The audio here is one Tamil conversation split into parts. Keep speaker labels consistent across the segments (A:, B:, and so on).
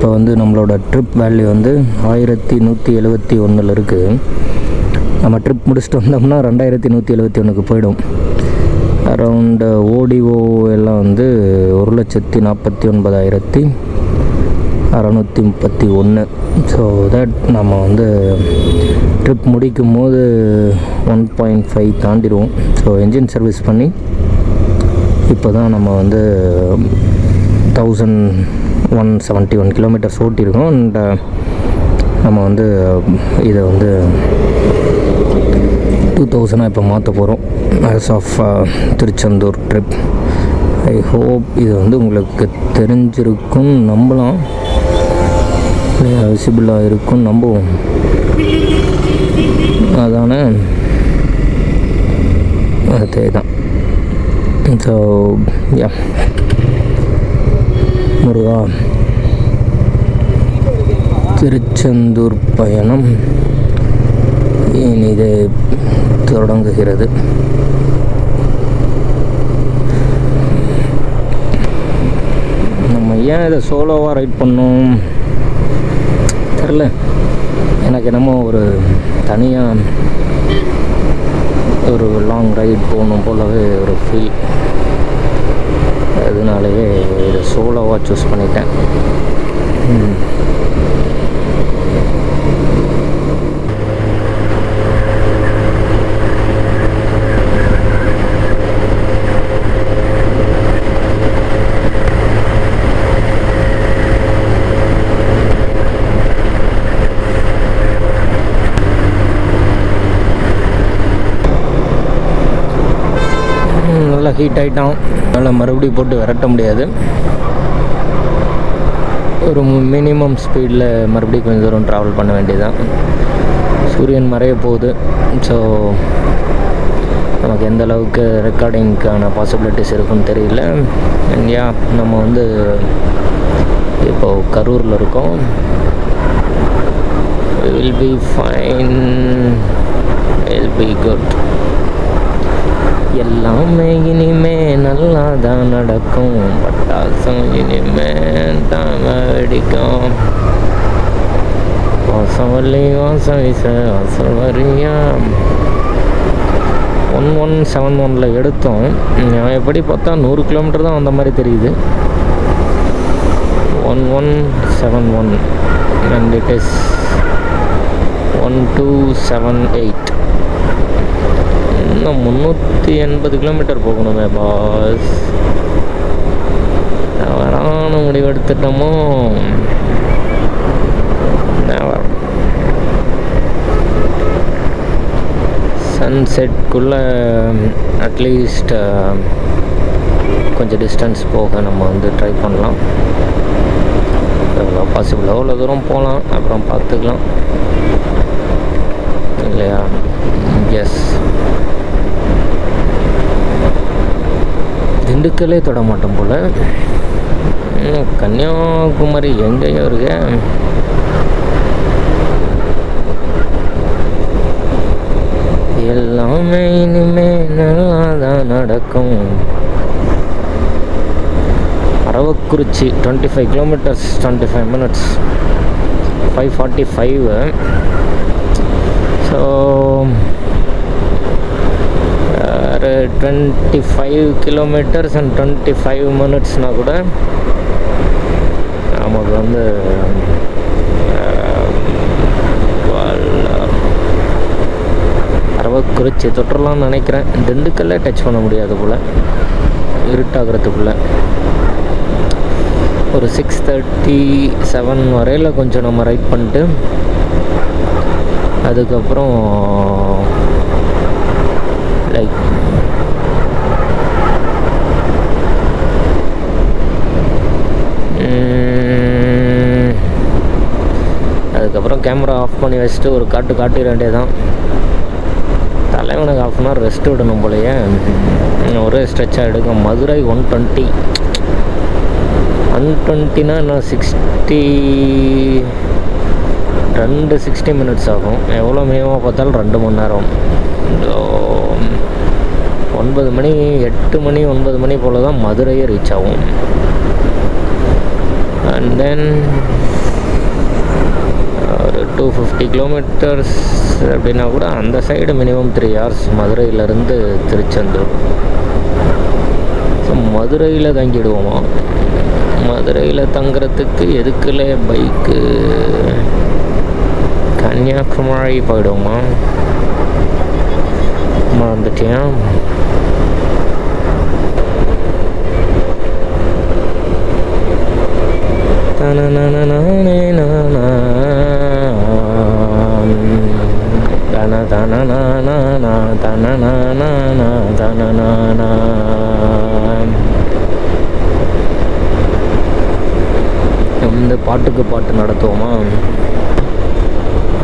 A: இப்போ வந்து நம்மளோட ட்ரிப் வேல்யூ வந்து 1171 இருக்குது. நம்ம ட்ரிப் முடிச்சுட்டு வந்தோம்னா 2171க்கு போயிடும். அரவுண்டு ஓடிஓ எல்லாம் வந்து 1,49,631. ஸோ தட் நம்ம வந்து ட்ரிப் முடிக்கும் போது 1.5 தாண்டிடுவோம். ஸோ என்ஜின் சர்வீஸ் பண்ணி இப்போ தான் நம்ம வந்து 1171 கிலோமீட்டர்ஸ் ஓட்டியிருக்கோம். அண்ட் நம்ம வந்து இதை வந்து 2000 இப்போ மாற்ற போகிறோம் as of Tiruchendur trip. I hope இது வந்து உங்களுக்கு தெரிஞ்சிருக்கும் நம்பலாம், விசிபிளாக இருக்கும் நம்புவோம். அதான அதே தான். ஸோ யா முருகா, திருச்செந்தூர் பயணம் இனிதே தொடங்குகிறது. நம்ம ஏன் இதை சோலோவாக ரைட் பண்ணோம் தெரில. எனக்கு என்னமோ ஒரு தனியாக ஒரு லாங் ரைட் போகணும் போலவே ஒரு ஃபீல். அதனாலேயே இதை சோலோவாக சூஸ் பண்ணிட்டேன். நல்லா ஹீட் ஆகிட்டான். நல்லா மறுபடியும் போட்டு விரட்ட முடியாது. ஒரு மினிமம் ஸ்பீடில் மறுபடியும் கொஞ்சம் தூரம் ட்ராவல் பண்ண வேண்டியதுதான். சூரியன் மறைய போகுது. ஸோ நமக்கு எந்த அளவுக்கு ரெக்கார்டிங்க்கான பாசிபிலிட்டிஸ் இருக்குன்னு தெரியல. யா நம்ம வந்து இப்போது கரூரில் இருக்கோம். Will be fine, will be good. எல்லாமே இனிமே நல்லா தான் நடக்கும். பட்டாசம் இனிமே தான் வெடிக்கும். வாசம் வள்ளி வாசம் வீச வாசல் வரியா. 1171 எடுத்தோம். நான் எப்படி பார்த்தா 100 கிலோமீட்டர் தான் வந்த மாதிரி தெரியுது. 1171 and it is 1278. இன்னும் 380 கிலோமீட்டர் போகணுமே பாஸ். தவறான முடிவெடுத்துட்டோமோ. சன்செட்குள்ளே அட்லீஸ்ட் கொஞ்சம் டிஸ்டன்ஸ் போக நம்ம வந்து ட்ரை பண்ணலாம். எவ்வளோ பாசிபிள் எவ்வளோ தூரம் போகலாம் அப்புறம் பார்த்துக்கலாம் இல்லையா? எஸ், திண்டுக்கல்லே தொட மாட்டோம் போல். கன்னியாகுமரி எங்கேயோ இருக்க. எல்லாமே இனிமே நல்லா தான் நடக்கும். Aravakurichi 25 kilometres 25 minutes 5:45. So 25 kilometres and 25 மினிட்ஸ்னால் கூட நமக்கு வந்து அரவக்குறிச்சி தொற்றலாம்னு நினைக்கிறேன். திண்டுக்கல்ல டச் பண்ண முடியாது போல் இருட்டாகிறதுக்குள்ளே. ஒரு 6:37 வரையில் கொஞ்சம் நம்ம ரைட் பண்ணிட்டு அதுக்கப்புறம் லைக் அதுக்கப்புறம் கேமரா ஆஃப் பண்ணி வச்சுட்டு ஒரு காட்டிட வேண்டியதான். தலைவனுக்கு 1/2 hour ரெஸ்ட் விடணும் போலையே. ஒரே ஸ்ட்ரெச்சாக எடுக்கும். மதுரை 120னா இன்னும் 60 மினிட்ஸ் ஆகும். எவ்வளோ மினிமமாக பார்த்தாலும் 2 மணி நேரம். 9 மணி 8 மணி 9 மணி போல் தான் மதுரையே ரீச் ஆகும். அண்ட் தென் ஒரு 250 கிலோமீட்டர்ஸ் அப்படின்னா கூட அந்த சைடு மினிமம் 3 ஹவர்ஸ் மதுரையிலேருந்து திருச்செந்தூர். ஸோ மதுரையில் தங்கிடுவோமா? மதுரையில் தங்குறதுக்கு எதுக்குள்ளே பைக்கு கன்னியாகுமரி போயிடுவோமா? மறந்துட்டேன். இந்த பாட்டுக்கு பாட்டு நடத்துவோமா?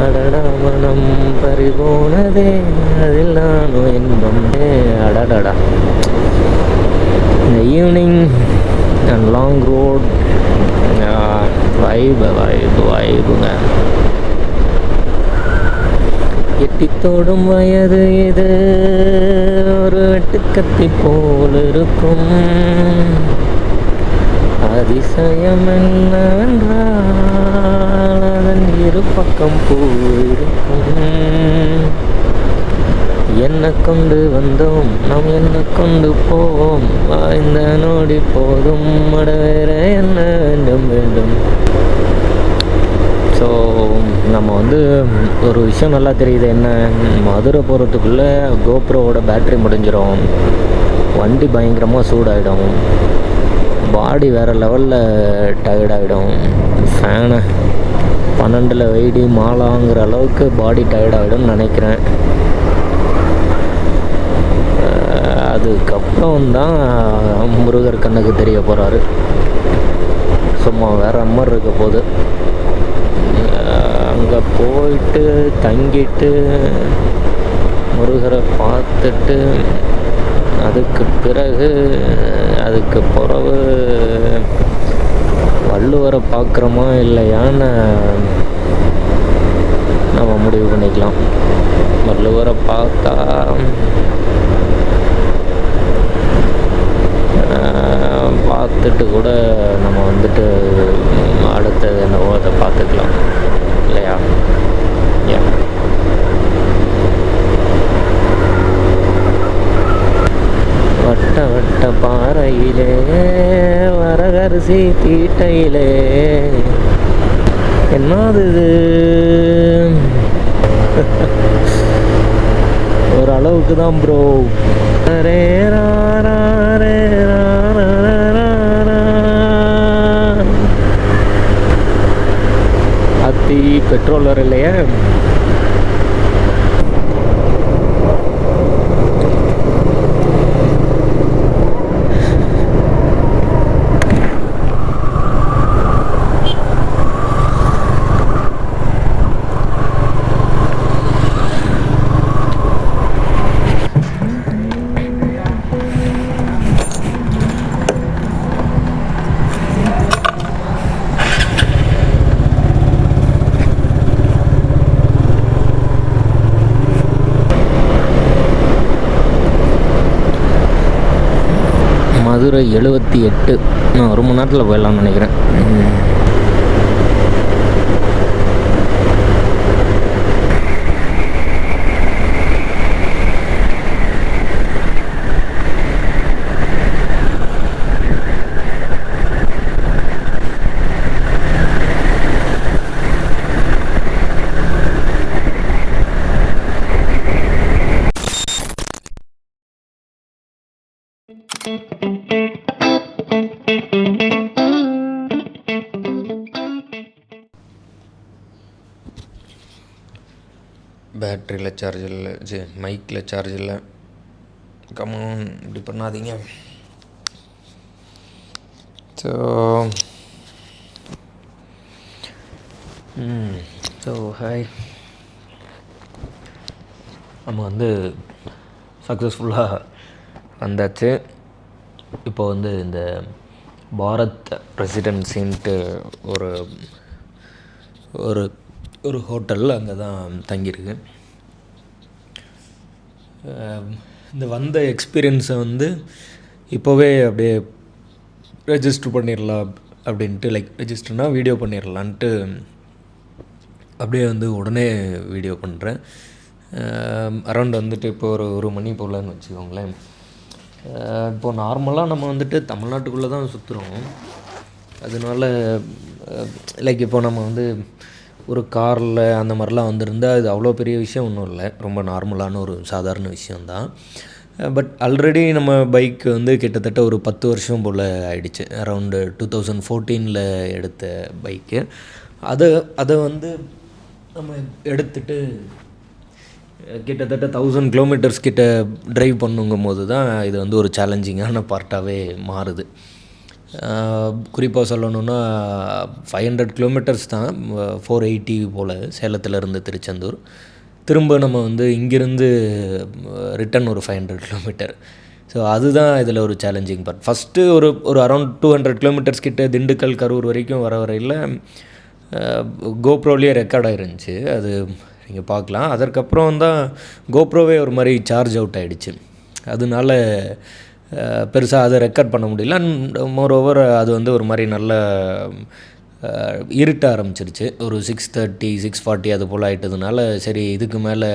A: அடடா மனம் பறிபோனதே அதில் நானும் இன்பம். அடடா இந்த ஈவினிங் அண்ட் லாங் ரோட் வைபுங்க. எட்டித்தோடும் வயது இது ஒரு வெட்டுக்கத்தி போல் இருக்கும். அதிசயம் என்னவென்றால் அதன் இரு பக்கம் பூ இருக்கும். என்ன கொண்டு வந்தோம் நாம் என்ன கொண்டு போவோம், இந்த நோடி போதும் அட வேற என்ன வேண்டும் வேண்டும். ஸோ நம்ம ஒரு விஷயம் நல்லா தெரியுது. என்ன, மதுரை போகிறதுக்குள்ளே கோப்ரோவோட பேட்ரி முடிஞ்சிடும், வண்டி பயங்கரமாக சூடாகிடும், பாடி வேறு லெவலில் டயர்டாகிடும். ஃபேனை 12 வெயிடி மாலாங்கிற அளவுக்கு பாடி டயர்டாகிடும்னு நினைக்கிறேன். அதுக்கப்புறம் தான் முருகர் கண்ணுக்கு தெரிய போகிறாரு. சும்மா வேறு மாதிரி இருக்க போது. அங்கே போயிட்டு தங்கிட்டு முருகரை பார்த்துட்டு அதுக்கு பிறகு அதுக்கு பிறகு வள்ளுவரை பார்க்குறோமா இல்லையான்னு நம்ம முடிவு பண்ணிக்கலாம். வள்ளுவரை பார்த்தா பார்த்துட்டு கூட நம்ம அடுத்தது என்னவோ அதை பார்த்துக்கலாம் இல்லையா? வட்ட வட்ட பாறையிலே வரகரிசி தீட்டையிலே என்னது இது? ஒரு அளவுக்கு தான் ப்ரோ. அத்தி பெட்ரோல் வர இல்லையா? மதுரை 78. நான் 1 மணி நேரத்தில் போயிடலாம்னு நினைக்கிறேன். பேட்ரியில் சார்ஜ் இல்லை, மைக்கில் சார்ஜ் இல்லை. கமான், இப்படி பண்ணாதீங்க. ஸோ ஹாய், நம்ம சக்ஸஸ்ஃபுல்லாக வந்தாச்சு. இப்போ இந்த பாரத் ரெசிடென்சின்ட்டு ஒரு ஒரு ஒரு ஹோட்டலில் அங்கே தான் தங்கியிருக்கு. இந்த வந்த எக்ஸ்பீரியன்ஸை இப்போவே அப்படியே ரெஜிஸ்டர் பண்ணிடலாம் அப்படின்ட்டு லைக் ரெஜிஸ்டர்னால் வீடியோ பண்ணிடலான்ட்டு அப்படியே வந்து உடனே வீடியோ பண்ணுறேன். அரௌண்ட் வந்துட்டு இப்போ ஒரு மணி போலன்னு வச்சுக்கோங்களேன். இப்போது நார்மலாக நம்ம வந்துட்டு தமிழ்நாட்டுக்குள்ளே தான் சுற்றுறோம். அதனால லைக் இப்போ நம்ம வந்து ஒரு காரில் அந்த மாதிரிலாம் வந்திருந்தால் அது அவ்வளோ பெரிய விஷயம் ஒன்றும் இல்லை, ரொம்ப நார்மலான ஒரு சாதாரண விஷயந்தான். பட் ஆல்ரெடி நம்ம பைக் வந்து கிட்டத்தட்ட ஒரு 10 வருஷம் போல் ஆயிடுச்சு. அரௌண்டு 2014 எடுத்த பைக்கு. அதை வந்து நம்ம எடுத்துகிட்டு கிட்டத்தட்ட 1000 கிலோமீட்டர்ஸ் கிட்ட ட்ரைவ் பண்ணுங்கும் போது தான் இது வந்து ஒரு சேலஞ்சிங்கான பார்ட்டாகவே மாறுது. குறிப்பாக சொல்லணுன்னா 500 கிலோமீட்டர்ஸ் தான், 480 போல் சேலத்திலேருந்து திருச்செந்தூர். திரும்ப நம்ம வந்து இங்கேருந்து ரிட்டன் ஒரு 500 கிலோமீட்டர். ஸோ அதுதான் இதில் ஒரு சேலஞ்சிங் பார்ட். ஃபஸ்ட்டு ஒரு அரௌண்ட் 200 கிலோமீட்டர்ஸ் கிட்ட திண்டுக்கல் கரூர் வரைக்கும் வரையில் கோப்ரோலேயே ரெக்கார்ட் ஆகிருந்துச்சு, அது நீங்கள் பார்க்கலாம். அதற்கப்புறம் தான் கோப்ரோவே ஒரு மாதிரி சார்ஜ் அவுட் ஆகிடுச்சு. அதனால பெருசாக அதை ரெக்கார்ட் பண்ண முடியல. அண்ட் மோரோவர் அது வந்து ஒரு மாதிரி நல்ல இருட்ட ஆரம்பிச்சிருச்சு. ஒரு 6:30 6:40 அது போல் ஆகிட்டதுனால சரி இதுக்கு மேலே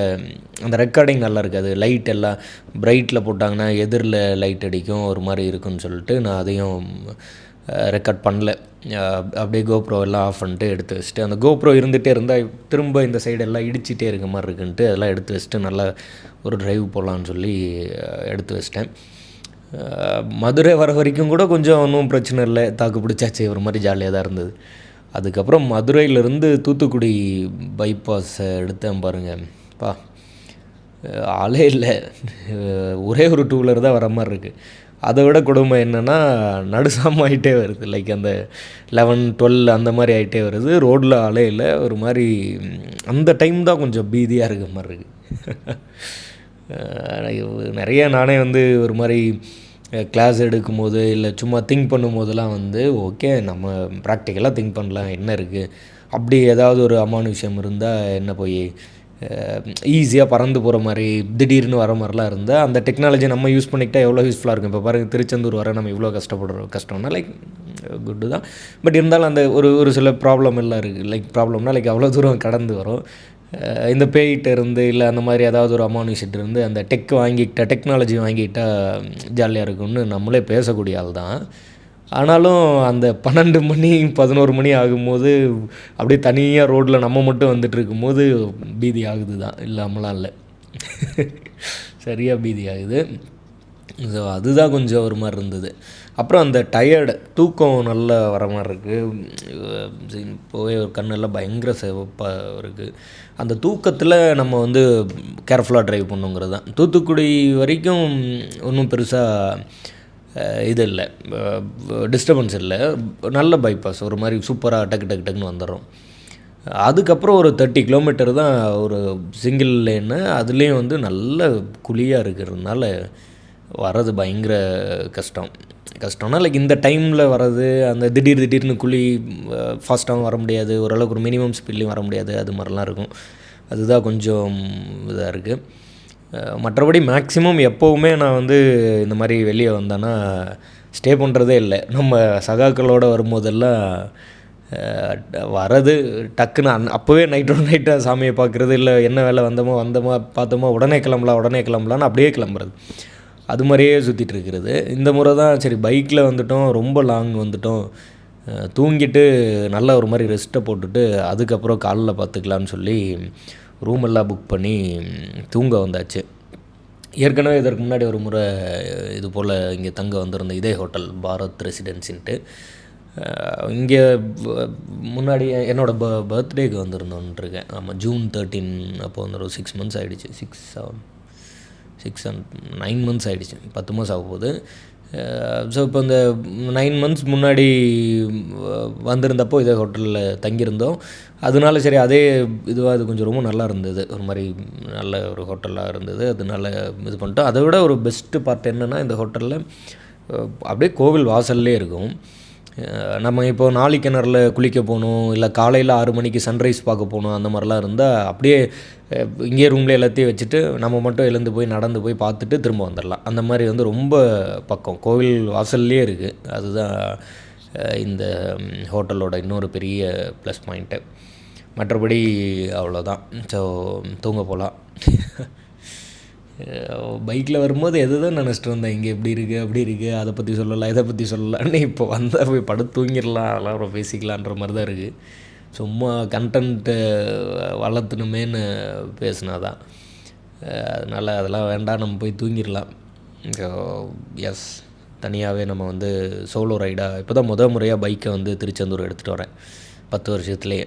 A: அந்த ரெக்கார்டிங் நல்லா இருக்காது, லைட் எல்லாம் ப்ரைட்டில் போட்டாங்கன்னா எதிரில் லைட் அடிக்கும், ஒரு மாதிரி இருக்குன்னு சொல்லிட்டு நான் அதையும் ரெக்கார்ட் பண்ணல. அப்படியே கோப்ரோ எல்லாம் ஆஃப் பண்ணிட்டு எடுத்து வச்சுட்டு, அந்த கோப்ரோ இருந்துகிட்டே இருந்தால் திரும்ப இந்த சைடெல்லாம் இடிச்சிட்டே இருக்க மாதிரி இருக்குன்ட்டு அதெல்லாம் எடுத்து வச்சுட்டு நல்லா ஒரு ட்ரைவ் போகலான்னு சொல்லி எடுத்து வச்சிட்டேன். மதுரை வர வரைக்கும் கூட கொஞ்சம் ஒன்றும் பிரச்சனை இல்லை, தாக்கு பிடிச்சாச்சு, ஒரு மாதிரி ஜாலியாக தான் இருந்தது. அதுக்கப்புறம் மதுரையிலேருந்து தூத்துக்குடி பைபாஸை எடுத்தேன் பாருங்கள், ஆளே இல்லை, ஒரே ஒரு 2 வீலர் தான் வர மாதிரி இருக்குது. அதை விட கொடுமை என்னென்னா நடுசாம ஆகிட்டே வருது, லைக் அந்த 11 12 அந்த மாதிரி ஆகிட்டே வருது, ரோட்டில் ஆளே இல்லை. ஒரு மாதிரி அந்த டைம் தான் கொஞ்சம் பீதியாக இருக்க மாதிரி இருக்குது. நிறைய நானே வந்து ஒரு மாதிரி கிளாஸ் எடுக்கும்போது இல்லை சும்மா திங்க் பண்ணும்போதெல்லாம் வந்து ஓகே நம்ம ப்ராக்டிக்கலாக திங்க் பண்ணலாம், என்ன இருக்குது, அப்படி ஏதாவது ஒரு அமானுஷம் இருந்தால் என்ன போய் ஈஸியாக பறந்து போகிற மாதிரி திடீர்னு வர மாதிரிலாம் இருந்தால் அந்த டெக்னாலஜி நம்ம யூஸ் பண்ணிக்கிட்டால் எவ்வளோ யூஸ்ஃபுல்லாக இருக்கும். இப்போ பாருங்கள், திருச்செந்தூர் வர நம்ம இவ்வளோ கஷ்டம்னா லைக் குட்டு தான். பட் இருந்தாலும் அந்த ஒரு சில ப்ராப்ளம் எல்லாம் இருக்குது. லைக் ப்ராப்ளம்னா லைக் அவ்வளோ தூரம் கடந்து வரும். இந்த பேய்கிட்ட இருந்து இல்லை அந்த மாதிரி ஏதாவது ஒரு அமானுஷிட்டு இருந்து அந்த டெக்னாலஜி வாங்கிக்கிட்டால் ஜாலியாக இருக்கும்னு நம்மளே பேசக்கூடிய ஆள் தான். ஆனாலும் அந்த 12 மணி 11 மணி ஆகும்போது அப்படியே தனியாக ரோட்டில் நம்ம மட்டும் வந்துட்டு இருக்கும்போது பீதி ஆகுது தான், இல்லாமலாம் இல்லை, சரியாக பீதி ஆகுது. ஸோ அதுதான் கொஞ்சம் ஒரு மாதிரி இருந்தது. அப்புறம் அந்த தூக்கம் நல்லா வர மாதிரி இருக்குது. இப்போவே ஒரு கண்ணெல்லாம் பயங்கர சிவப்பாக இருக்குது. அந்த தூக்கத்தில் நம்ம வந்து கேர்ஃபுல்லாக ட்ரைவ் பண்ணுங்கிறது தான். தூத்துக்குடி வரைக்கும் ஒன்றும் பெருசாக இது இல்லை, டிஸ்டர்பன்ஸ் இல்லை, நல்ல பைபாஸ், ஒரு மாதிரி சூப்பராக டக்குன்னு வந்துடுறோம். அதுக்கப்புறம் ஒரு 30 கிலோமீட்டர் தான் ஒரு சிங்கிள் லேனு, அதுலேயும் வந்து நல்ல குழியாக இருக்கிறதுனால வர்றது பயங்கர கஷ்டம்னா லைக் இந்த டைமில் வர்றது, அந்த திடீர்னு குழி ஃபாஸ்ட்டாகவும் வர முடியாது, ஓரளவுக்கு ஒரு மினிமம் ஸ்பீட்லேயும் வர முடியாது, அது மாதிரிலாம் இருக்கும். அதுதான் கொஞ்சம் இதாக இருக்குது. மற்றபடி மேக்ஸிமம் எப்போவுமே நான் வந்து இந்த மாதிரி வெளியே வந்தேன்னா ஸ்டே பண்ணுறதே இல்லை. நம்ம சகாக்களோடு வரும்போதெல்லாம் வரது டக்குன்னு அப்போவே நைட்டாக சாமியை பார்க்குறது, இல்லை என்ன வேலை வந்தோமா பார்த்தோமா உடனே கிளம்பலான்னு அப்படியே கிளம்புறது, அது மாதிரியே சுற்றிட்டு இருக்கிறது. இந்த முறை தான் சரி பைக்கில் வந்துட்டோம், ரொம்ப லாங் வந்துட்டோம், தூங்கிட்டு நல்லா ஒரு மாதிரி ரெஸ்ட்டை போட்டுட்டு அதுக்கப்புறம் காலைல பார்த்துக்கலான்னு சொல்லி ரூமெல்லாம் புக் பண்ணி தூங்க வந்தாச்சு. ஏற்கனவே இதற்கு முன்னாடி ஒரு முறை இது போல் இங்கே தங்க வந்திருந்த இதே ஹோட்டல் பாரத் ரெசிடென்சின்ட்டு, இங்கே முன்னாடி என்னோடய பர்த்டேக்கு வந்திருந்தோன்ட்ருக்கேன். ஆமாம், June 13 அப்போ வந்து ஒரு 6 months ஆகிடுச்சு, 6 and 9 months ஆகிடுச்சு, 10 மாதம் ஆக போகுது. ஸோ இப்போ இந்த 9 months முன்னாடி வந்திருந்தப்போ இதே ஹோட்டலில் தங்கியிருந்தோம். அதனால சரி அதே இதுவாக இது கொஞ்சம் ரொம்ப நல்லா இருந்தது, ஒரு மாதிரி நல்ல ஒரு ஹோட்டலாக இருந்தது, அதனால இது பண்ணிட்டோம். அதை விட ஒரு பெஸ்ட்டு பார்ட் என்னென்னா, இந்த ஹோட்டலில் அப்படியே கோவில் வாசல்லே இருக்கும். நம்ம இப்போ நாளிக்கிணறில் குளிக்க போகணும், இல்லை காலையில் 6 மணிக்கு சன்ரைஸ் பார்க்க போகணும், அந்த மாதிரிலாம் இருந்தால் அப்படியே இங்கே ரூம்லேயே எல்லாத்தையும் வச்சுட்டு நம்ம மட்டும் எழுந்து போய் நடந்து போய் பார்த்துட்டு திரும்ப வந்துடலாம். அந்த மாதிரி வந்து ரொம்ப பக்கம், கோவில் வாசல்லே இருக்குது. அதுதான் இந்த ஹோட்டலோட இன்னொரு பெரிய ப்ளஸ் பாயிண்ட்டு. மற்றபடி அவ்வளோதான். ஸோ தூங்க போகலாம். பைக்கில் வரும்போது தான் நினச்சிட்டு வந்தேன், இங்கே எப்படி இருக்குது அப்படி இருக்குது, அதை பற்றி சொல்லலாம் இதை பற்றி சொல்லலான்னு. இப்போ வந்தால் போய் படுத்து தூங்கிடலாம், அதெல்லாம் அப்புறம் பேசிக்கலான்ற மாதிரி தான் இருக்குது. சும்மா கண்டென்ட்டு வளர்த்தணுமேன்னு பேசினா தான். அதனால் அதெல்லாம் வேண்டாம், நம்ம போய் தூங்கிடலாம். எஸ், தனியாகவே நம்ம வந்து சோலோ ரைடாக இப்போ தான் முறையாக பைக்கை வந்து திருச்செந்தூர் எடுத்துகிட்டு வரேன் 10 வருஷத்துலேயே.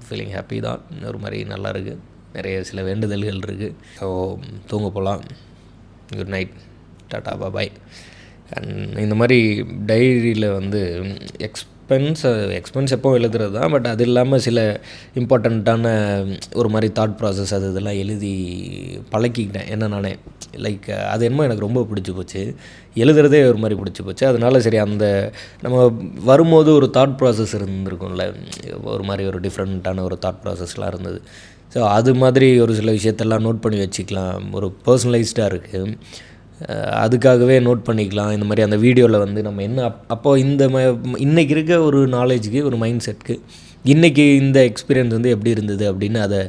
A: ஃபீலிங் ஹாப்பி தான். ஒரு மாதிரி நல்லா இருக்குது. நிறைய சில வேண்டுதல்கள் இருக்குது. ஸோ தூங்க போகலாம். Good night, tata, bye. And இந்த மாதிரி டைரியில் வந்து எக்ஸ்பென்ஸ் எப்போ எழுதுறது தான். பட் அது இல்லாமல் சில இம்பார்ட்டண்ட்டான ஒரு மாதிரி தாட் ப்ராசஸ் இதெல்லாம் எழுதி பழக்கிக்கிட்டேன் என்ன நானே. லைக் அது என்னமோ எனக்கு ரொம்ப பிடிச்சி போச்சு, எழுதுறதே ஒரு மாதிரி பிடிச்சி போச்சு. அதனால சரி, அந்த நம்ம வரும்போது ஒரு தாட் ப்ராசஸ் இருந்திருக்கும்ல, ஒரு மாதிரி ஒரு டிஃப்ரெண்ட்டான ஒரு தாட் ப்ராசஸ்லாம் இருந்தது. ஸோ அது மாதிரி ஒரு சில விஷயத்தெல்லாம் நோட் பண்ணி வச்சுக்கலாம். ஒரு பர்சனலைஸ்டாக இருக்குது, அதுக்காகவே நோட் பண்ணிக்கலாம். இந்த மாதிரி அந்த வீடியோவில் வந்து நம்ம என்ன அப்போது இன்றைக்கி இருக்க ஒரு நாலேஜுக்கு, ஒரு மைண்ட் செட்க்கு இன்றைக்கி இந்த எக்ஸ்பீரியன்ஸ் வந்து எப்படி இருந்தது அப்படின்னு அதை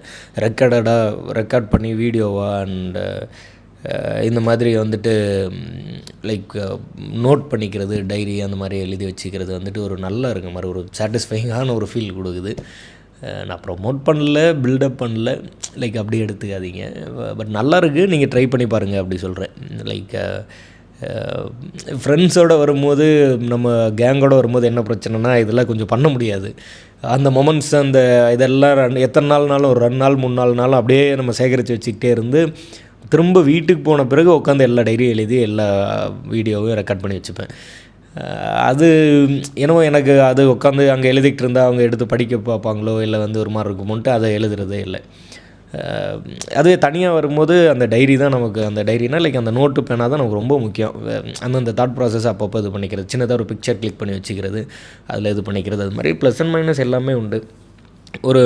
A: ரெக்கார்ட் பண்ணி வீடியோவாக அண்ட் இந்த மாதிரி வந்துட்டு லைக் நோட் பண்ணிக்கிறது, டைரி அந்த மாதிரி எழுதி வச்சுக்கிறது வந்துட்டு ஒரு நல்லா இருக்க மாதிரி ஒரு சாட்டிஸ்ஃபைங்கான ஒரு ஃபீல் கொடுக்குது. நான் ப்ரொமோட் பண்ணல, பில்டப் பண்ணல, லைக் அப்படி எடுத்துக்காதீங்க. பட் நல்லா இருக்குது, நீங்கள் ட்ரை பண்ணி பாருங்கள் அப்படி சொல்கிறேன். லைக் ஃப்ரெண்ட்ஸோடு வரும்போது, நம்ம கேங்கோடு வரும்போது என்ன பிரச்சனைனா, இதெல்லாம் கொஞ்சம் பண்ண முடியாது. அந்த மொமெண்ட்ஸ் அந்த இதெல்லாம் எத்தனை நாள்னாலும் ஒரு 2 நாள் 3 நாளும் அப்படியே நம்ம சேகரித்து வச்சுக்கிட்டே இருந்து திரும்ப வீட்டுக்கு போன பிறகு உட்காந்து எல்லா டைரியும் எழுதி எல்லா வீடியோவையும் ரெக்கார்ட் பண்ணி வச்சுப்பேன். அது என்னவோ எனக்கு அது உட்காந்து அங்கே எழுதிக்கிட்டு இருந்தால் அவங்க எடுத்து படிக்க பார்ப்பாங்களோ இல்லை வந்து ஒரு மாதிரி இருக்குமோன்ட்டு அதை எழுதுறதே இல்லை. அதுவே தனியாக வரும்போது அந்த டைரி தான் நமக்கு, அந்த டைரினால் லைக் அந்த நோட்டு பேனா தான் நமக்கு ரொம்ப முக்கியம். அந்தந்த தாட் ப்ராசஸ் அப்பப்போ இது பண்ணிக்கிறது, சின்னதாக ஒரு பிக்சர் கிளிக் பண்ணி வச்சுக்கிறது, அதில் இது பண்ணிக்கிறது, அது மாதிரி ப்ளஸ் அண்ட் மைனஸ் எல்லாமே உண்டு. ஒரு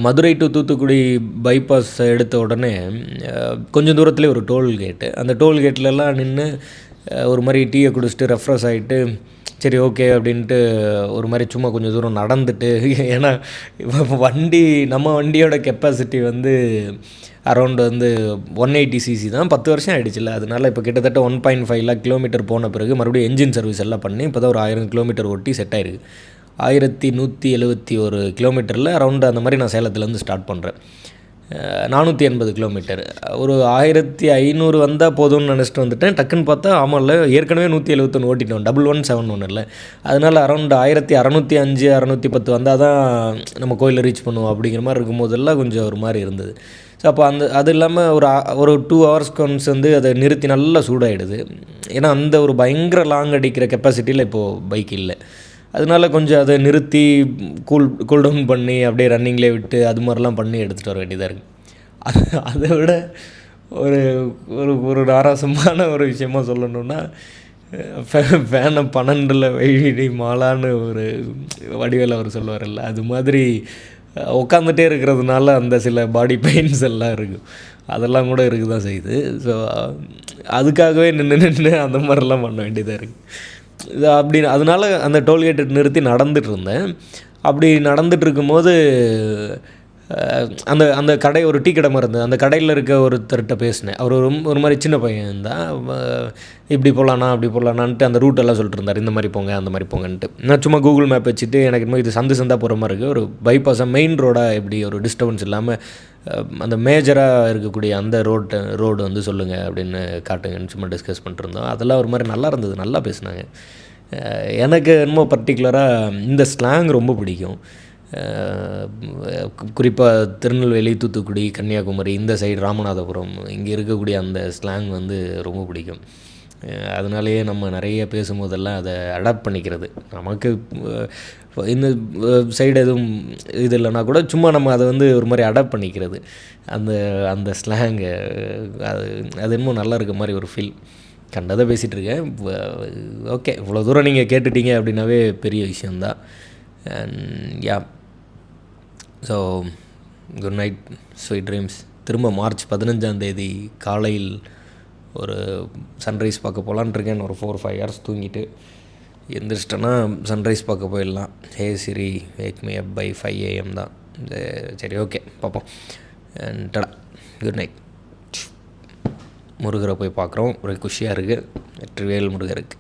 A: மதுரை டு தூத்துக்குடி பைபாஸ் எடுத்த உடனே கொஞ்சம் தூரத்துலேயே ஒரு டோல்கேட்டு. அந்த டோல்கேட்லலாம் நின்று ஒரு மாதிரி டீயை குடிச்சிட்டு ரெஃப்ரெஷ் ஆகிட்டு சரி ஓகே அப்படின்ட்டு ஒரு மாதிரி சும்மா கொஞ்சம் தூரம் நடந்துட்டு, ஏன்னா நம்ம வண்டியோட கெப்பாசிட்டி வந்து அரௌண்ட் வந்து 180 cc தான். 10 வருஷம் ஆகிடுச்சில்ல, அதனால் இப்போ கிட்டத்தட்ட 1.5 lakh கிலோமீட்டர் போன பிறகு மறுபடியும் என்ஜின் சர்வீஸ் எல்லாம் பண்ணி இப்போ தான் ஒரு 1000 கிலோமீட்டர் ஓட்டி செட் ஆகிருக்கு. 1171 கிலோமீட்டரில் அரௌண்டு அந்த மாதிரி நான் சேலத்துலேருந்து ஸ்டார்ட் பண்ணுறேன். 480 கிலோமீட்டர், ஒரு 1500 வந்தால் போதும்னு நினச்சிட்டு வந்துட்டேன். டக்குன்னு பார்த்தா ஆமாம்ல, ஏற்கனவே 171 ஓட்டிட்டோம், 1171 இல்லை. அதனால் அரௌண்ட் 1605 610 வந்தால் தான் நம்ம கோயிலில் ரீச் பண்ணுவோம் அப்படிங்கிற மாதிரி இருக்கும்போதெல்லாம் கொஞ்சம் ஒரு மாதிரி இருந்தது. ஸோ அப்போ அது இல்லாமல் ஒரு 2 hours ஒன்ஸ் வந்து அதை நிறுத்தி நல்லா சூடாகிடுது. ஏன்னா அந்த ஒரு பயங்கர லாங் அடிக்கிற கெப்பாசிட்டியில் இப்போது பைக் இல்லை. அதனால கொஞ்சம் அதை நிறுத்தி கூல் டவுன் பண்ணி அப்படியே ரன்னிங்லேயே விட்டு அது மாதிரிலாம் பண்ணி எடுத்துகிட்டு வர வேண்டியதாக இருக்குது. அதை விட ஒரு ஒரு நாராசமான ஒரு விஷயமா சொல்லணுன்னா, ஃபேனை 12 வைடி மாலான்னு ஒரு வடிவேல் அவர் சொல்லுவார்ல, அது மாதிரி உட்காந்துட்டே இருக்கிறதுனால அந்த சில பாடி பெயின்ஸ் எல்லாம் இருக்குது, அதெல்லாம் கூட இருக்குது தான் செய்யுது. ஸோ அதுக்காகவே நின்று அந்த மாதிரிலாம் பண்ண வேண்டியதாக இருக்குது. இது அப்படின்னு அதனால் அந்த டோல்கேட்டை நிறுத்தி நடந்துகிட்டு இருந்தேன். அப்படி நடந்துகிட்டு இருக்கும்போது அந்த கடை, ஒரு டீ கடை மாதிரி இருந்தது. அந்த கடையில் இருக்க ஒருத்தர்கிட்ட பேசினேன். அவர் ஒரு மாதிரி சின்ன பையன் தான். இப்படி போகலாண்ணா அப்படி போகலான்னான்ட்டு அந்த ரூட்டெல்லாம் சொல்லிட்டு இருந்தார், இந்த மாதிரி போங்க அந்த மாதிரி போங்கன்ட்டு. நான் சும்மா கூகுள் மேப் வச்சுட்டு எனக்கு இன்னும் இது சந்தாக போகிற மாதிரி இருக்குது, ஒரு பைபாஸாக மெயின் ரோடாக எப்படி ஒரு டிஸ்டர்பன்ஸ் இல்லாமல் அந்த மேஜராக இருக்கக்கூடிய அந்த ரோடு வந்து சொல்லுங்கள் அப்படின்னு காட்டுங்கன்னு சும்மா டிஸ்கஸ் பண்ணிட்டுருந்தோம். அதெல்லாம் ஒரு மாதிரி நல்லா இருந்தது, நல்லா பேசினாங்க. எனக்கு என்னமோ பர்டிகுலராக இந்த ஸ்லாங் ரொம்ப பிடிக்கும். குறிப்பாக திருநெல்வேலி, தூத்துக்குடி, கன்னியாகுமரி, இந்த சைடு ராமநாதபுரம், இங்கே இருக்கக்கூடிய அந்த ஸ்லாங் வந்து ரொம்ப பிடிக்கும். அதனாலேயே நம்ம நிறைய பேசும்போதெல்லாம் அதை அடாப்ட் பண்ணிக்கிறது. நமக்கு இந்த சைடு எதுவும் இது இல்லைனா கூட சும்மா நம்ம அதை வந்து ஒரு மாதிரி அடாப்ட் பண்ணிக்கிறது, அந்த ஸ்லாங்கு. அது என்னமோ நல்லா இருக்க மாதிரி ஒரு ஃபீல். கண்டதை பேசிகிட்ருக்கேன். ஓகே, இவ்வளோ தூரம் நீங்கள் கேட்டுட்டீங்க அப்படின்னாவே பெரிய விஷயந்தான். And yeah, so good night, sweet dreams. திரும்ப மார்ச் 15 காலையில் ஒரு சன்ரைஸ் பார்க்க போகலான்ட்ருக்கேன். ஒரு 4-5 hours தூங்கிட்டு எந்திரிச்சிட்டோன்னா சன்ரைஸ் பார்க்க போயிடலாம். Hey Siri wake me up by 5 AM தான். சரி ஓகே பார்ப்போம். டடா, குட் நைட். முருகரை போய் பார்க்குறோம், ஒரே குஷியாக இருக்குது. வெற்றிவேல் முருகருக்கு.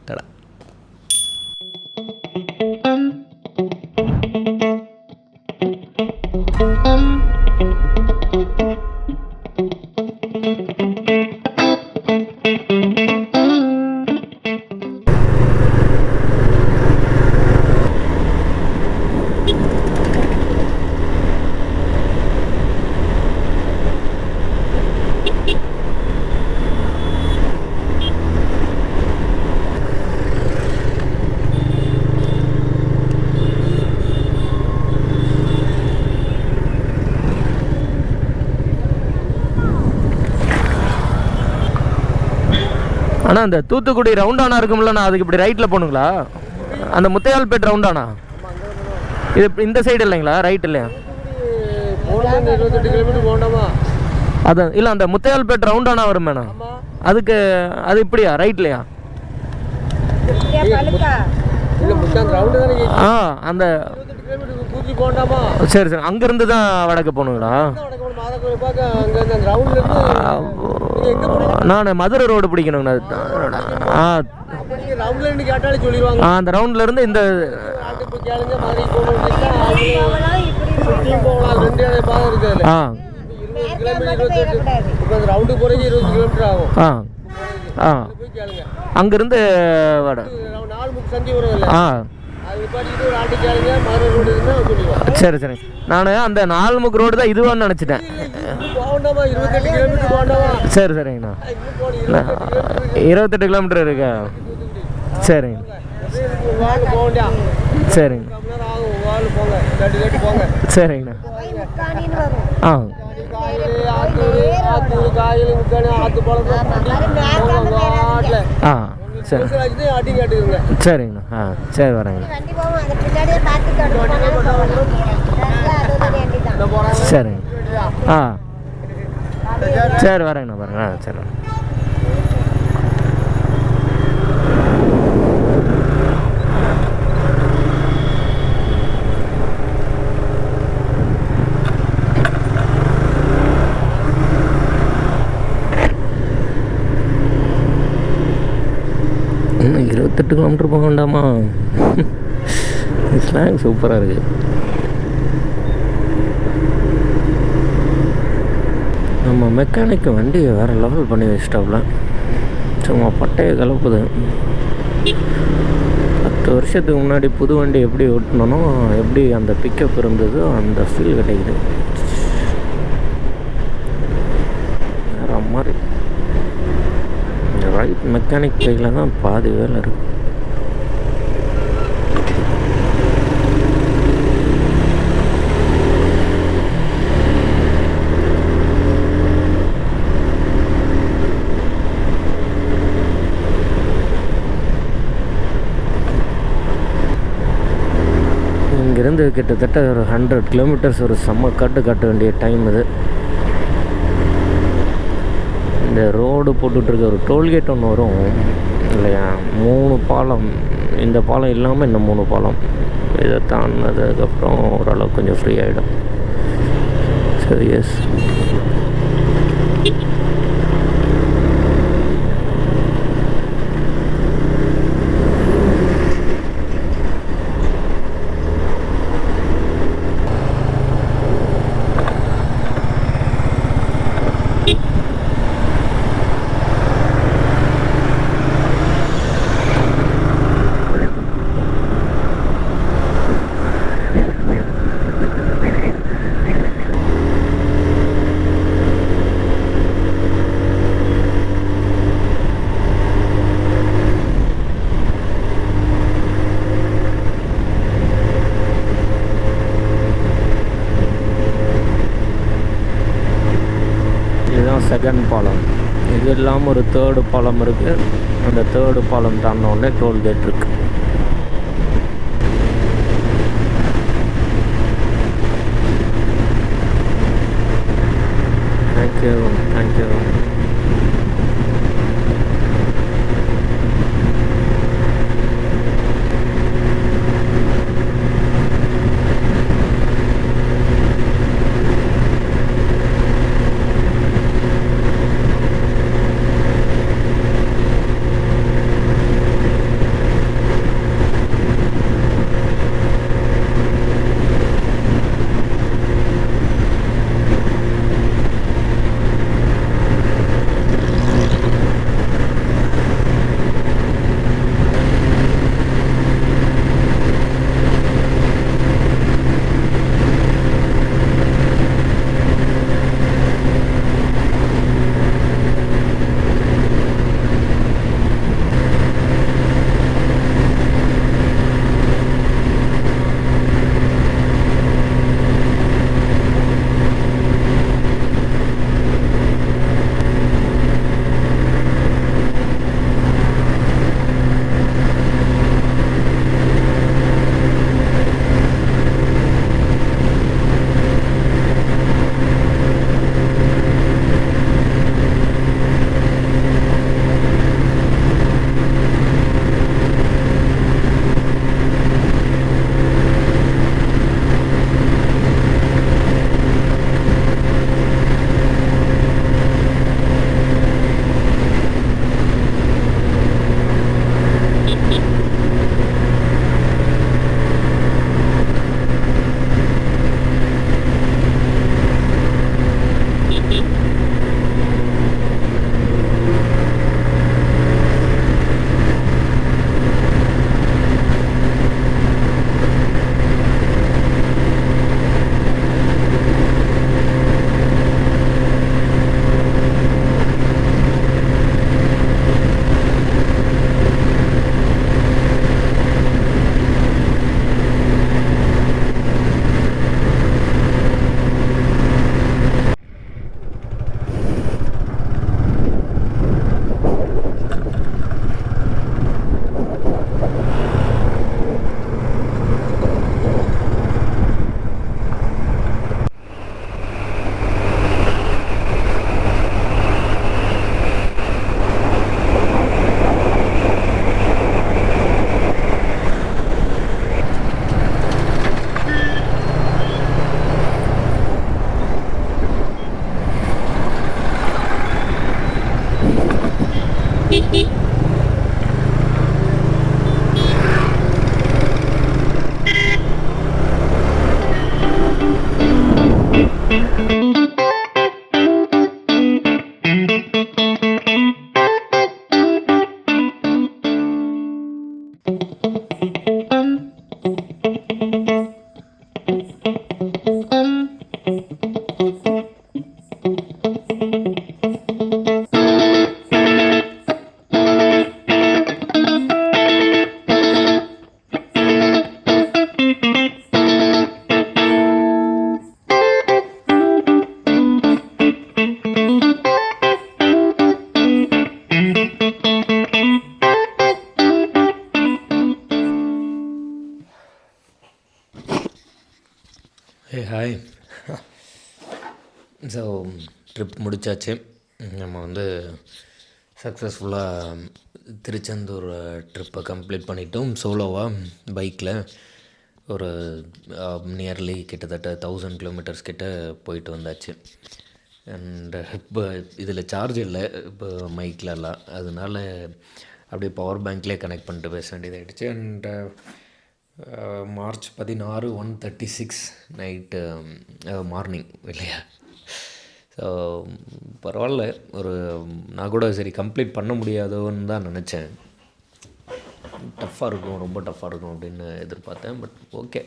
A: டடா. ஆனால் அந்த தூத்துக்குடி ரவுண்டானா இருக்கும்லண்ணா, அதுக்கு இப்படி ரைட்டில் போகணுங்களா? அந்த முத்தையால்பேட் ரவுண்டானா இது இந்த சைடு இல்லைங்களா? ரைட் இல்லையா?
B: 28 கிலோமீட்டர் போகண்டாமா?
A: அதான் இல்லை, அந்த முத்தையால்பேட் ரவுண்டானா வரும் மேடம், அதுக்கு அது இப்படியா ரைட்லையா? ஆ அந்த சரி சரி, அங்கேருந்து தான் வடக்கு போகணுங்களா? நான் மதுரை ரோடு பிடிக்கணுங்கண்ணா. அந்த ரவுண்ட்ல இருந்து இந்த அங்கிருந்து வட சரி சரி. நான் அந்த 4 ரோடு தான் இதுவான்னு நினச்சிட்டேன். சரி சரிங்கண்ணா, 28 கிலோமீட்டர் இருக்கா? சரிங்க சரிங்க சரிங்கண்ணா. ஆ ஆ சரி சரிங்கண்ணா. ஆ சரி வரேங்கண்ணா. சரிங்க. ஆ சரி வரேங்கண்ணா வரேங்க. ஆ சரி. இன்னும் 28 கிலோமீட்டர் போக வேண்டாமா? ஸ்லாங் சூப்பராக இருக்குது. நம்ம மெக்கானிக்கு வண்டியை வேறு லெவல் பண்ணி வச்சிட்டாப்புல. சும்மா பட்டையை கலப்புது. 10 வருஷத்துக்கு முன்னாடி புது வண்டி எப்படி ஓட்டணும்னோ, எப்படி அந்த பிக்கப் இருந்ததோ அந்த ஃபீல் கிடைக்குது. வேறு மாதிரி ரைட் மெக்கானிக் கையில் தான் பாதி வேலை இருக்குது. இங்கேருந்து கிட்டத்தட்ட ஒரு 100 கிலோமீட்டர்ஸ் ஒரு செம்ம காட்ட வேண்டிய டைம் இது. இந்த ரோடு போட்டுட்ருக்க ஒரு டோல்கேட் ஒன்று வரும் இல்லையா? 3 பாலம், இந்த பாலம் இல்லாமல் இன்னும் 3 பாலம். இதை தாண்டினதுக்கப்புறம் ஓரளவுக்கு கொஞ்சம் ஃப்ரீ ஆகிடும். சரி எஸ். செகண்ட் பாலம். இது இல்லாமல் ஒரு 3rd பாலம் இருக்குது. அந்த 3rd பாலம் தாண்டினோடனே டோல்கேட் இருக்குது. Thank you. Hey hi. So trip முடித்தாச்சு. நம்ம வந்து சக்ஸஸ்ஃபுல்லாக திருச்செந்தூர் ட்ரிப்பை கம்ப்ளீட் பண்ணிட்டோம். சோலோவாக பைக்கில் ஒரு நியர்லி கிட்டத்தட்ட 1000 கிலோமீட்டர்ஸ் கிட்ட போயிட்டு வந்தாச்சு. அண்ட் இப்போ இதில் சார்ஜ் இல்லை இப்போ மைக்லலாம், அதனால அப்படியே பவர் பேங்க்லேயே கனெக்ட் பண்ணிட்டு பேச வேண்டியதாகிடுச்சு. அண்ட் மார்ச் 16 1:36 நைட்டு மார்னிங் இல்லையா. ஸோ பரவாயில்ல, நான் கூட சரி கம்ப்ளீட் பண்ண முடியாதோன்னு தான் நினச்சேன். டஃப்பாக இருக்கும், ரொம்ப டஃப்பாக இருக்கும் அப்படின்னு எதிர்பார்த்தேன். பட் ஓகே,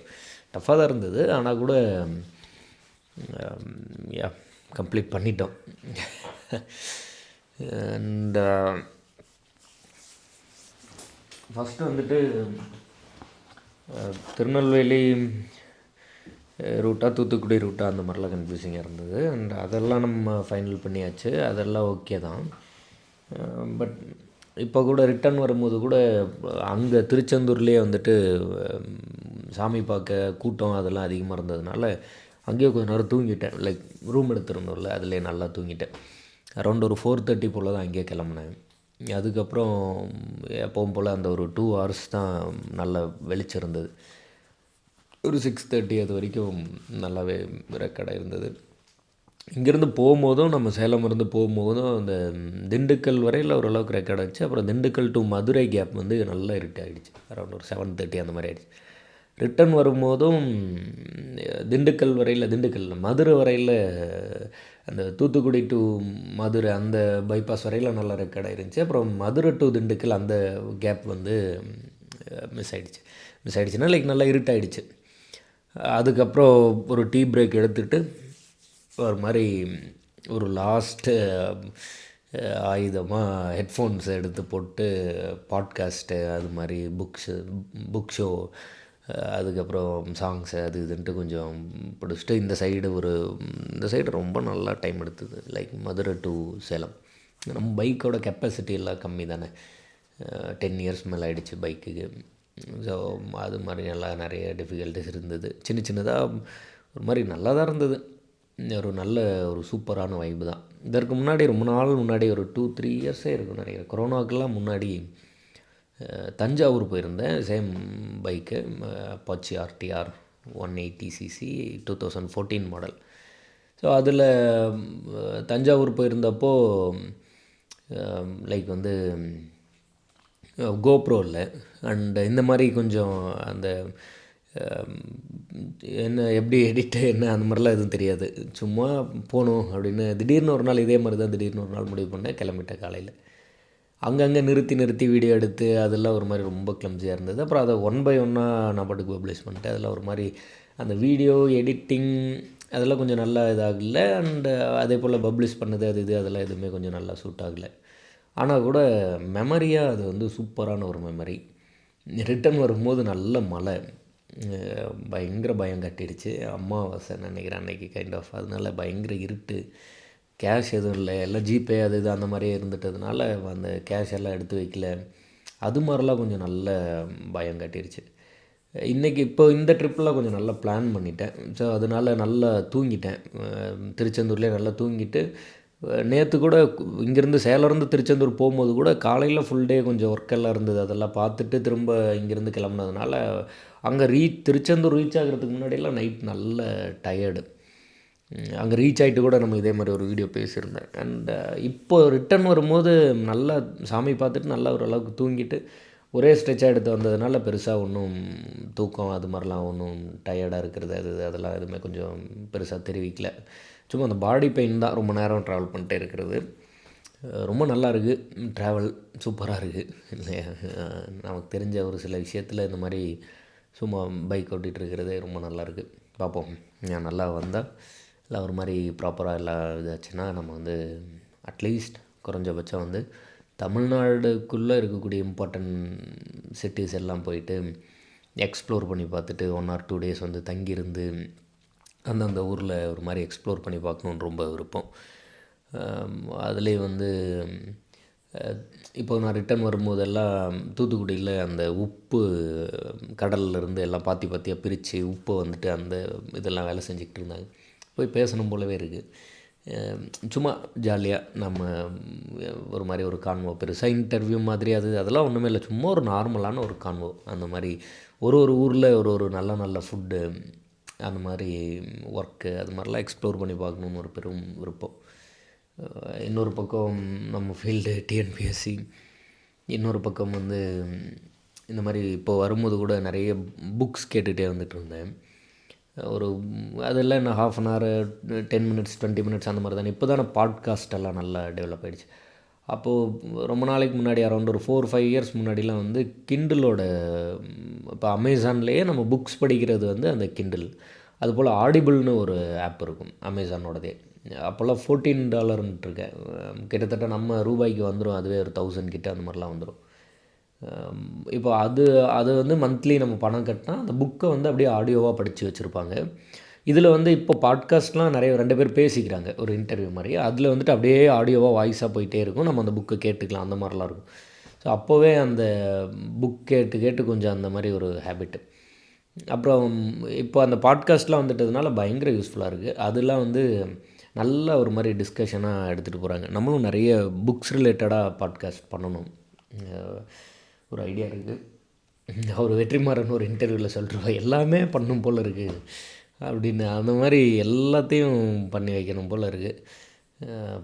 A: டஃப்பாக தான் இருந்தது. ஆனால் கூட கம்ப்ளீட் பண்ணிட்டோம். அண்ட் ஃபஸ்ட்டு வந்துட்டு திருநெல்வேலி ரூட்டா தூத்துக்குடி ரூட்டா அந்த மாதிரிலாம் கன்ஃபியூசிங்காக இருந்தது. அண்ட் அதெல்லாம் நம்ம ஃபைனல் பண்ணியாச்சு, அதெல்லாம் ஓகே தான். பட் இப்போ கூட ரிட்டர்ன் வரும்போது கூட அங்கே திருச்செந்தூர்லேயே வந்துட்டு சாமி பார்க்க கூட்டம் அதெல்லாம் அதிகமாக இருந்ததுனால அங்கேயே கொஞ்சம் நேரம் தூங்கிட்டேன். லைக் ரூம் எடுத்துருந்தோம்ல, அதிலே நல்லா தூங்கிட்டேன். அரௌண்ட் ஒரு 4:30 போல் தான் அங்கேயே கிளம்புனேன். அதுக்கப்புறம் எப்பவும் போல் அந்த ஒரு 2 hours தான் நல்ல வெளிச்சம் இருந்தது. ஒரு 6:30 அது வரைக்கும் நல்லாவே ரெக்கார்டாக இருந்தது. இங்கேருந்து போகும்போதும் நம்ம சேலம் இருந்து போகும்போதும் அந்த திண்டுக்கல் வரையில் ஓரளவுக்கு ரெக்கார்ட் ஆகிடுச்சு. அப்புறம் திண்டுக்கல் டு மதுரை கேப் வந்து நல்லா இருட்டு ஆகிடுச்சு. அரௌண்ட் ஒரு 7:30 அந்த மாதிரி ஆகிடுச்சு. ரிட்டன் வரும்போதும் மதுரை வரையில் அந்த தூத்துக்குடி டு மதுரை அந்த பைபாஸ் வரையில் நல்லா ரெக்கார்ட் ஆகிருந்துச்சு. அப்புறம் மதுரை டு திண்டுக்கல் அந்த கேப் வந்து மிஸ் ஆகிடுச்சுன்னா லைக் நல்லா இருட்டாயிடுச்சு. அதுக்கப்புறம் ஒரு டீ பிரேக் எடுத்துகிட்டு ஒரு மாதிரி ஒரு லாஸ்ட்டு ஆயுதமாக ஹெட்ஃபோன்ஸை எடுத்து போட்டு பாட்காஸ்ட்டு அது மாதிரி புக் ஷோ அதுக்கப்புறம் சாங்ஸு அது இதுன்ட்டு கொஞ்சம் பிடிச்சிட்டு இந்த சைடு ரொம்ப நல்லா டைம் எடுத்தது. Like Madurai to Salem. நம்ம பைக்கோட கெப்பாசிட்டி எல்லாம் கம்மி தானே, 10 years மேலே ஆகிடுச்சு பைக்குக்கு. ஸோ அது மாதிரி நல்லா நிறைய டிஃபிகல்ட்டிஸ் இருந்தது. சின்னதாக ஒரு மாதிரி நல்லா தான் இருந்தது. ஒரு சூப்பரான வைப்பு தான். இதற்கு முன்னாடி ரொம்ப நாள் முன்னாடி ஒரு 2-3 இயர்ஸே இருக்கும் நினைக்கிறேன், கொரோனாக்கெல்லாம் முன்னாடி தஞ்சாவூர் போயிருந்தேன். Same bike Apache RTR 180cc 2014 model. So அதில் தஞ்சாவூர் போயிருந்தப்போ லைக் வந்து கோப்ரோ இல்லை. அண்ட் இந்த மாதிரி கொஞ்சம் அந்த என்ன எப்படி எடிட்டு என்ன அந்த மாதிரிலாம் எதுவும் தெரியாது. சும்மா போகணும் அப்படின்னு திடீர்னு ஒரு நாள் இதே மாதிரி தான் திடீர்னு ஒரு நாள் முடிவு பண்ணேன். கிளம்பிட்டேன் காலையில். அங்கங்கே நிறுத்தி வீடியோ எடுத்து அதெல்லாம் ஒரு மாதிரி ரொம்ப கிளம்ஸியாக இருந்தது. அப்புறம் அதை 1 by 1 நான் பாட்டுக்கு பப்ளிஷ் பண்ணிட்டேன். அதெல்லாம் ஒரு மாதிரி அந்த வீடியோ எடிட்டிங் அதெல்லாம் கொஞ்சம் நல்லா இதாகலை. அண்டு அதே போல் பப்ளிஷ் பண்ணது அதெல்லாம் எதுவுமே கொஞ்சம் நல்லா சூட் ஆகலை. ஆனால் கூட மெமரியாக அது வந்து சூப்பரான ஒரு மெமரி. ரிட்டன் வரும்போது நல்ல மழை, பயங்கர பயம் கட்டிடுச்சு. அமாவாசை நினைக்கிறேன் அன்றைக்கி கைண்ட் ஆஃப். அதனால பயங்கர இருட்டு, கேஷ் எதுவும் இல்லை, எல்லாம் ஜிபே அது இது அந்த மாதிரியே இருந்துட்டதுனால அந்த கேஷ் எல்லாம் எடுத்து வைக்கல. அது மாதிரிலாம் கொஞ்சம் நல்ல பயம் கட்டிடுச்சு. இன்றைக்கி இப்போ இந்த ட்ரிப்பில் கொஞ்சம் நல்லா பிளான் பண்ணிட்டேன். ஸோ அதனால் நல்லா தூங்கிட்டேன். திருச்செந்தூர்லேயே நல்லா தூங்கிட்டு நேற்று கூட இங்கேருந்து சேலம்லேருந்து திருச்செந்தூர் போகும்போது கூட காலையில் ஃபுல் டே கொஞ்சம் ஒர்க்கெல்லாம் இருந்தது. அதெல்லாம் பார்த்துட்டு திரும்ப இங்கேருந்து கிளம்புனதுனால அங்கே திருச்செந்தூர் ரீச் ஆகிறதுக்கு முன்னாடியெல்லாம் நைட் நல்ல டயர்டு. அங்கே ரீச் ஆகிட்டு கூட நம்ம இதே மாதிரி ஒரு வீடியோ பேசியிருந்தேன். அண்ட் இப்போ ரிட்டன் வரும்போது நல்லா சாமி பார்த்துட்டு நல்லா ஓரளவுக்கு தூங்கிட்டு ஒரே ஸ்ட்ரெச்சாக எடுத்து வந்ததுனால பெருசாக ஒன்றும் தூக்கம் அது மாதிரிலாம் ஒன்றும் டயர்டாக இருக்கிறது அதெல்லாம் எதுவுமே கொஞ்சம் பெருசாக தெரிவிக்கல. சும்மா அந்த பாடி பெயின் தான் ரொம்ப நேரம் ட்ராவல் பண்ணிட்டே இருக்கிறது. ரொம்ப நல்லா இருக்குது ட்ராவல், சூப்பராக இருக்குது இல்லையா. நமக்கு தெரிஞ்ச ஒரு சில விஷயத்தில் இந்த மாதிரி சும்மா பைக் ஓட்டிகிட்டு இருக்கிறது ரொம்ப நல்லாயிருக்கு. பார்ப்போம், நான் நல்லா வந்தால் இல்லை ஒரு மாதிரி ப்ராப்பராக எல்லாம் இதாச்சுன்னா நம்ம வந்து அட்லீஸ்ட் குறைஞ்சபட்சம் வந்து தமிழ்நாடுக்குள்ளே இருக்கக்கூடிய இம்பார்ட்டன்ட் சிட்டிஸ் எல்லாம் போயிட்டு எக்ஸ்ப்ளோர் பண்ணி பார்த்துட்டு 1 or 2 days வந்து தங்கியிருந்து அந்தந்த ஊரில் ஒரு மாதிரி எக்ஸ்ப்ளோர் பண்ணி பார்க்கணுன்னு ரொம்ப விருப்பம். அதுலேயே வந்து இப்போ நான் ரிட்டர்ன் வரும்போதெல்லாம் தூத்துக்குடியில் அந்த உப்பு கடல்ல இருந்து எல்லாம் பாத்தி பாத்தியாக பிரித்து உப்பை வந்துட்டு அந்த இதெல்லாம் வேலை செஞ்சுக்கிட்டு இருந்தாங்க. போய் பேசணும் போலவே இருக்குது. சும்மா ஜாலியாக நம்ம ஒரு மாதிரி ஒரு கான்வோ, பெருசாக இன்டர்வியூ மாதிரி அதெல்லாம் ஒன்றுமே இல்லை. சும்மா ஒரு நார்மலான ஒரு கான்வோ. அந்த மாதிரி ஒரு ஊரில் ஒரு நல்ல நல்ல ஃபுட்டு, அந்த மாதிரி ஒர்க்கு, அது மாதிரிலாம் எக்ஸ்ப்ளோர் பண்ணி பார்க்கணுன்னு ஒரு பெரும் விருப்பம். இன்னொரு பக்கம் நம்ம ஃபீல்டு டிஎன்பிஎஸ்சி, இன்னொரு பக்கம் வந்து இந்த மாதிரி இப்போது வரும்போது கூட நிறைய புக்ஸ் கேட்டுகிட்டே வந்துட்டு இருந்தேன். அதெல்லாம் என்ன 1/2 hour 10 minutes 20 minutes அந்த மாதிரி தானே. இப்போ தானே பாட்காஸ்ட் எல்லாம் நல்லா டெவலப் ஆகிடுச்சு. அப்போது ரொம்ப நாளைக்கு முன்னாடி அரௌண்ட் ஒரு 4-5 years முன்னாடிலாம் வந்து கிண்டிலோட, இப்போ அமேசான்லேயே நம்ம புக்ஸ் படிக்கிறது வந்து அந்த கிண்டில், அதுபோல் ஆடிபிள்னு ஒரு ஆப் இருக்கும் அமேசானோடதே. அப்போல்லாம் $14 கிட்டத்தட்ட நம்ம ரூபாய்க்கு வந்துடும். அதுவே ஒரு 1000 கிட்ட அந்த மாதிரிலாம் வந்துடும். இப்போ அது வந்து மந்த்லி நம்ம பணம் கட்டினா அந்த புக்கை வந்து அப்படியே ஆடியோவாக படித்து வச்சுருப்பாங்க. இதில் வந்து இப்போ பாட்காஸ்ட்லாம் நிறைய 2 பேர் பேசிக்கிறாங்க, ஒரு இன்டர்வியூ மாதிரி. அதில் வந்துட்டு அப்படியே ஆடியோவாக வாய்ஸாக போயிட்டே இருக்கும். நம்ம அந்த புக்கை கேட்டுக்கலாம், அந்த மாதிரிலாம் இருக்கும். ஸோ அப்போவே அந்த புக் கேட்டு கொஞ்சம் அந்த மாதிரி ஒரு ஹேபிட்டு. அப்புறம் இப்போ அந்த பாட்காஸ்ட்லாம் வந்துட்டதுனால பயங்கர யூஸ்ஃபுல்லாக இருக்குது. அதெல்லாம் வந்து நல்ல ஒரு மாதிரி டிஸ்கஷனாக எடுத்துகிட்டு போகிறாங்க. நம்மளும் நிறைய புக்ஸ் ரிலேட்டடாக பாட்காஸ்ட் பண்ணணும். ஒரு ஐடியா இருக்குது. அவர் வெற்றிமாறன் ஒரு இன்டர்வியூவில் சொல்லிருவா, எல்லாமே பண்ணும் போல் இருக்குது அப்படின்னு. அந்த மாதிரி எல்லாத்தையும் பண்ணி வைக்கணும் போல் இருக்குது.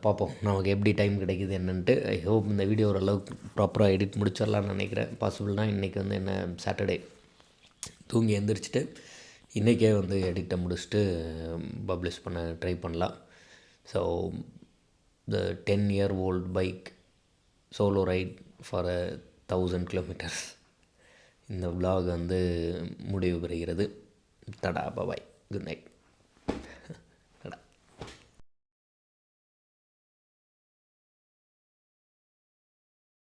A: பார்ப்போம் நமக்கு எப்படி டைம் கிடைக்குது என்னன்ட்டு. ஐ ஹோப் இந்த வீடியோ ஓரளவுக்கு ப்ராப்பராக எடிட் முடிச்சிடலான்னு நினைக்கிறேன். பாசிபிள்னால் இன்றைக்கி வந்து என்ன சாட்டர்டே, தூங்கி எழுந்திரிச்சிட்டு இன்றைக்கே வந்து எடிட்டை முடிச்சுட்டு பப்ளிஷ் பண்ண ட்ரை பண்ணலாம். So the 10-year-old bike solo right for 1000 kilometers, இந்த vlog வந்து முடிவு பெறுகிறது. தடா பாய், குட் நைட்.